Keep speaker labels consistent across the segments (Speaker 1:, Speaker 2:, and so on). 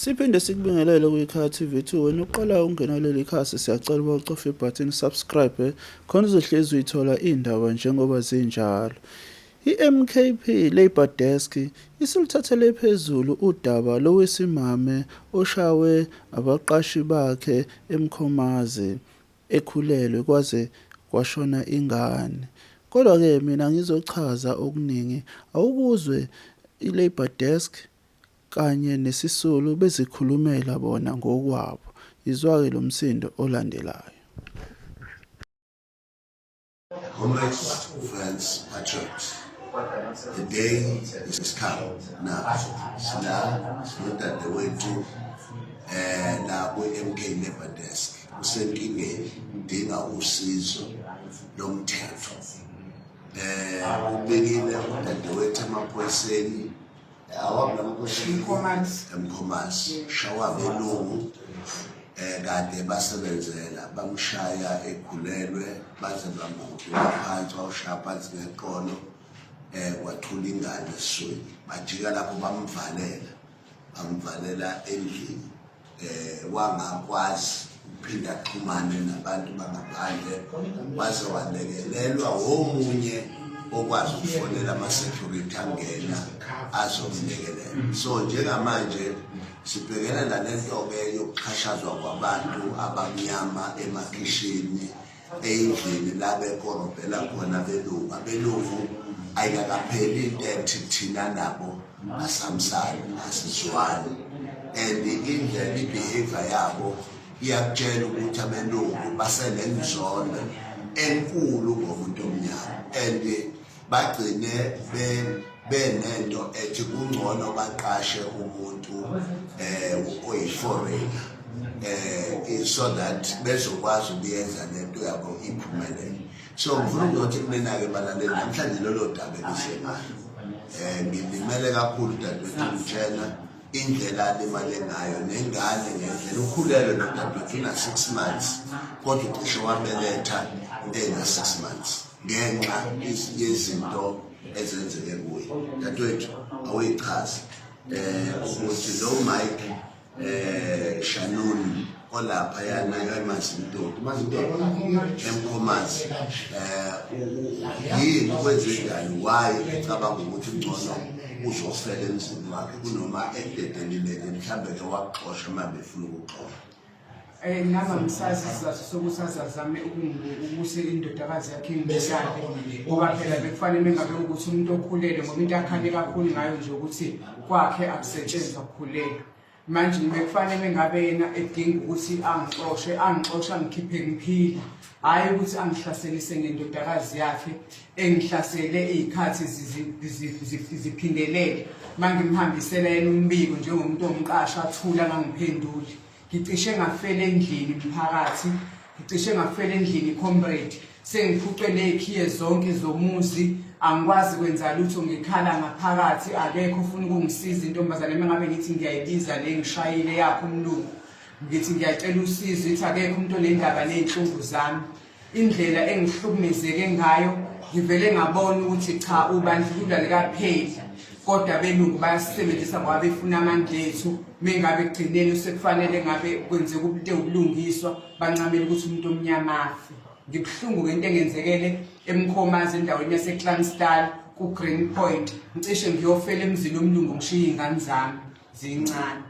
Speaker 1: Siphinde sikubingelele kwiKhala TV2 wena uqala ungena kuleli khasi siyacela ukuba ucofe ibutton subscribe khona uzohlezi uyithola indaba njengoba zinjalo. iMKP Labour Desk isilithathele phezulu udaba lowesimame oshawe abaqashi bakhe eMkhomazi ekhulelwe kwaze kwashona ingane. Kodwa-ke mina ngizochaza okuningi awukuzwe iLabour Desk kanye nesisulu bezikhulumela bona ngokwabo. Izwake lo msindo olandelayo.
Speaker 2: Comrades, friends, patriots, the day is come now. Not that the way to la kwi-MK Labour Desk usenkingeni udinga usizo lomthetho. Ubekile udadewethu emaphoyiseni eMkhomazi shawa belungu kade basebenzela bamshaya ekhulelwe baze bamkhupha phansi washaya phansi ngeqolo kwathula ingane esweni bajika lapho bamvalela endlini wangakwazi ukuphinda axhumane nabantu bangaphandle waze walekelelwa omunye okwazi ukufonela ama-security angena azomlekelela. So njengamanje sibhekene nalento-ke yokuxhashazwa kwabantu abamnyama emakhishini eyindlini la bekorobhela khona belungu. Abelungu ayikakapheli into ethi thina nabo asamsani asizwani, and indlela i-behavior yabo iyakutshela ukuthi abelungu basenenzondo enkulu ngomuntu omnyama, and bagcine benento ethi kungcono baqashe umuntu oyi-foreigner so that bezokwazi ukuyenza lento yabo iphumelele. So ngifuna ukuthi kunena-ke balaleli namhlanje lolo daba elisemayo ngilimele kakhulu dadewethu umtshena indlela alimale ngayo nengane ngendlela ukhulelwe nodadewethu una-6 months kodwa ucishe wabeletha ena-6 months ngenxa yezinto ezenzeke kuye. Dadewethu awuyichaza ukuthi lo Mike Shanoni olapha yana eMazindoda eMkhomazi yini kwenzenjani, why ecabanga ukuthi ngcono uzofela emzini wakhe kunoma ededelileke mhlawumbe-ke waxosha uma befuna ukuxosha.
Speaker 3: Nama msazi sizathu sokusaza zame ukuse indodakazi yakhe ngibeshabe ngoba phela bekufanele ngabe ukuthi umuntu okhulelwe ngoba into akhanye kakhulu ngayo nje ukuthi kwakhe akusetshenzwa ukukhulelwa. Manje bekufanele ngabe yena edinga ukuthi angixoshe angikhiphe ngiphila, hayi ukuthi angihlaselise ngendodakazi yakhe engihlasele izikhathi ziphindelele. Manje ngimhambisela yena umbiko njengomuntu omqashi athula ngangiphenduli. Ngicishe ngafela endlini umphakathi, ngicishe ngafela endlini comrade, sengiphucwe nezikhiye zonke zomuzi, angikwazi kwenza lutho, ngikhala ngaphakathi, akekho ufuna ukungisiza intombazane. Mengabe ngithi ngiyayibiza le ngishayile yakho umlungu, ngithi ngiyacela usizo, ithi akekho umuntu onendaba nezinhlungu zami. Indlela engihlukumezeke ngayo ngivele ngabona ukuthi cha ubandlululo likapheli, kodwa belungu bayasebenzisa ngoba befuna amandla ethu. Mengabe kugcineni sekufanele ngabe kwenzeka ubuntu obulungiswa bancamela ukuthi umuntu omnyama afe. Ngibhlungu ngento engenzekele eMkhomazi endaweni yaseKlanstal ku-Green Point. Ngicishe ngiyofela emzini omlungu ngishiya ingane zami zincane.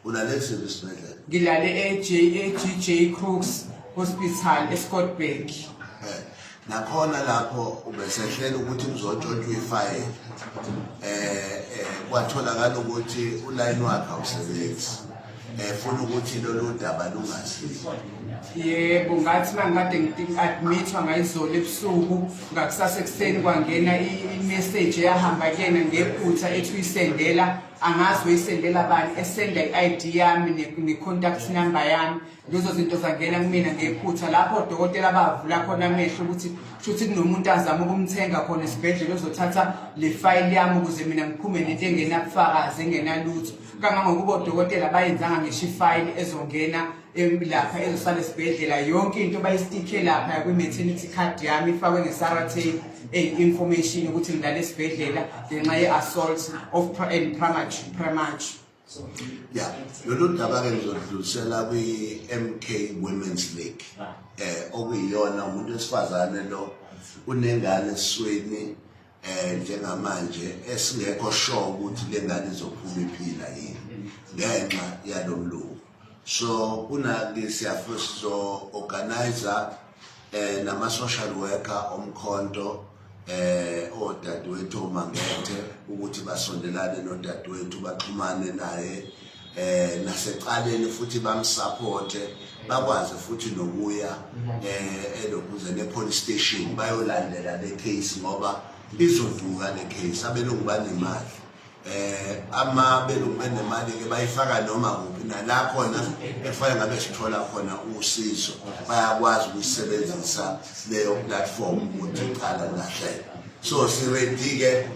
Speaker 2: Ulale esibhedlela?
Speaker 3: Ngilale eGJ Crooks Hospital eScottburg.
Speaker 2: Nakhona lapho ubesehlela ukuthi kuzotshontshwa ifile kwatholakala ukuthi ulayini wakhe awusebenzi, funa ukuthi lolu daba lungasizi.
Speaker 3: Yebo, ngathi mangikade ngi-admithwa ngayizolo ebusuku ngakusasa ekuseni kwangena i-message eyahamba kuyena ngephutha ethi uyisendela, angazi uyisendela bani, esenda i-ID yami ne-contact number yami. Lezo zinto zangena kumina ngephutha lapho odokotela bavula khona amehlo ukuthi shuthi kunomuntu azama ukumthenga khona esibhedlela ozothatha le file yami ukuze mina ngiphume nento engenabufakazi engenalutho. Kangangokuba odokotela bayenzanga ngisho ifile ezongena lapha ezosala esibhedlela, yonke into bayistikhe lapha kwi-maternity card yami ifakwe ngeSarate information ukuthi ngilale esibhedlela ngenxa ye-assault of premature.
Speaker 2: Yeah, lolu daba ke ngizodlulisela kwi-MK Women's League. Okuyiyona umuntu wesifazane lo unengane esisweni njengamanje esingekho sure ukuthi le ngane izophuma iphila yini ngenxa yalomluku. So kunake siyafuso organizer nama-social worker omkhonto odadewethu uMangethe ukuthi basondelane nodadewethu baxhumane naye nasecaleni futhi bamsupporte bakwazi futhi nokuya elokuze ne-police station bayolandela le case ngoba izoduka le case abelungu banemali belungu benemali ke bayifaka noma kuphi nala khona efana ngabe sithola khona usizo bayakwazi ukusebenzisa leyo platform ukuthi iqala kahle. So siready ke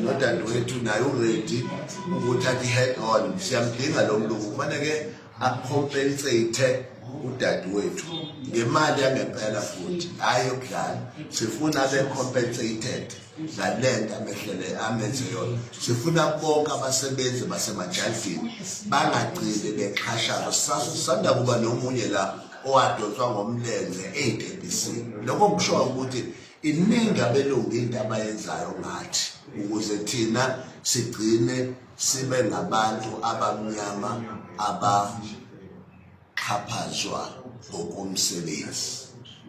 Speaker 2: nodadewethu naye uready ukuthi athi head on siyamdinga lo mlungu kufanele acompensate udadewethu ngemali yangempela futhi hayi yokudlala. Sifuna be compensated ngalento amehlele amenze yona. Sifuna bonke abasebenzi basemajardini bangagcile beqhashaza. Sasanda kuba nomunye la owadonswa ngomlenze e-ABC. Lokho kusho ukuthi iningi abelungu into abayenzayo ngathi ukuze thina sigcine sibe ngabantu abamnyama abaxhaphazwa ngokomsebenzi.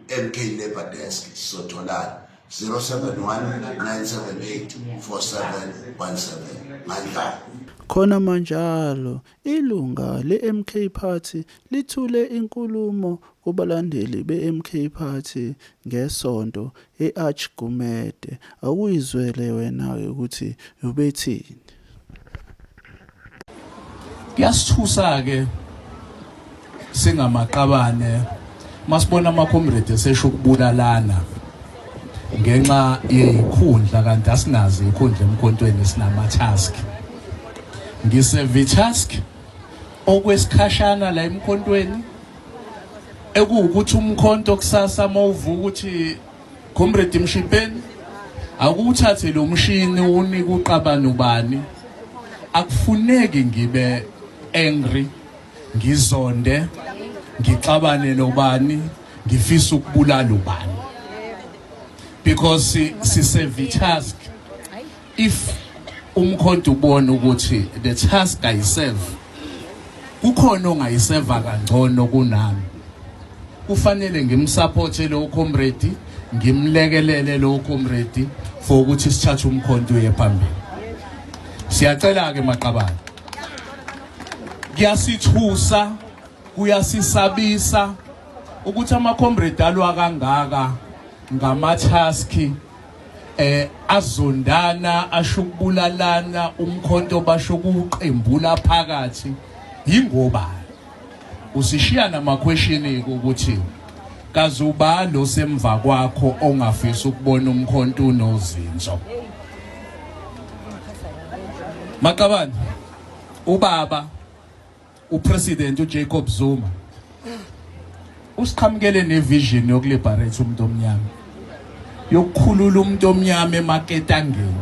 Speaker 2: MK Labour Desk sotholana 071-978-4717 mandla.
Speaker 1: Khona manjalo ilunga le-MK Party lithule inkulumo kubalandeli be-MK Party ngesonto e-Archgumede. Awuyizwele wena-ke ukuthi ubethini.
Speaker 4: Kuyasithusa-ke singamaqabane masibona ama-comrade esesho ukubulalana ngenxa yeyikhundla kanti asinazi ikhundla emkhontweni sinama-task. Ngise-task okwesikhashana la emkhontweni ekuwukuthi umkhonto kusasa mawuvuka ukuthi comrade Mshipeni akuthathe lo mshini unika uqabane ubani. Akufuneki ngibe angry ngizonde ngixabane nobani ngifisa ukubulala ubani because sise-task. If umkhonto ubona ukuthi the task ayiserve kukhona ongayiseva kangcono kunami kufanele ngimsupporte lo comrade ngimlekelele lo comrade for ukuthi sithathe umkhonto uye phambili. Siyacela ke maqabane kuyasithusa kuyasisabisa ukuthi ama-comrade alwa kangaka ngama-task azondana ashukubulalana umkhonto basho kuqembula phakathi yingoba usishiya nama-question ukuthi kazuba lo semva kwakho ongafisa ukubona umkhonto unozinzo. Maqabane ubaba upresident uJacob Zuma usiqhamukele nevision yokuliberate umuntu omnyama yokukhulula umuntu omnyama emaketangeni.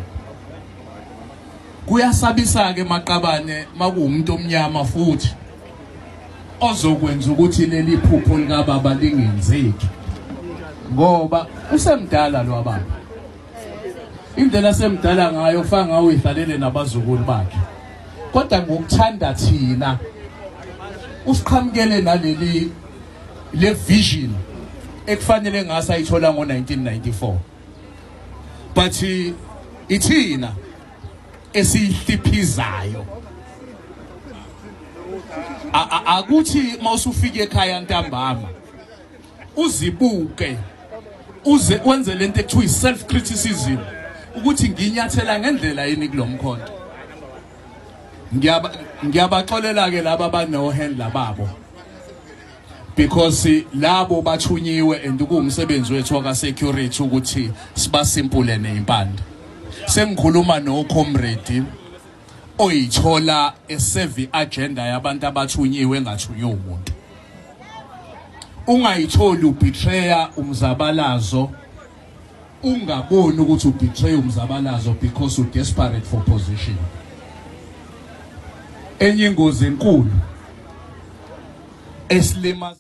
Speaker 4: Kuyasabisa ke maqabane makuumuntu omnyama futhi ozokwenza ukuthi leli phupho lika baba lingenzeki ngoba usemdala lo baba. Indlela semdala ngayo ufanga ngawe ihlalele nabazukulu bakhe kodwa ngokuthanda thina usiqhamukele naleli le vision ekufanele ngase ayithola ngo1994 but ithina esihliphizayo akuthi mawusufika ekhaya ntambama uzibuke uze wenze lento ekuthiwa self criticism ukuthi nginyathela ngendlela yini kulomkhonto. Ngiyabaxolela ke laba abanohandler babo because labo bathunyiwe and kuwumsebenzi wethu waka security ukuthi sibasimpule nezimpande. Sengikhuluma no comrade oyithola eserve agenda yabantu abathunyiwe engathunyiwe umuntu. Ungayitholi ubetrayer umzabalazo ungaboni ukuthi ubetray umzabalazo because you desperate for position. enye ingozi enkulu esilimaza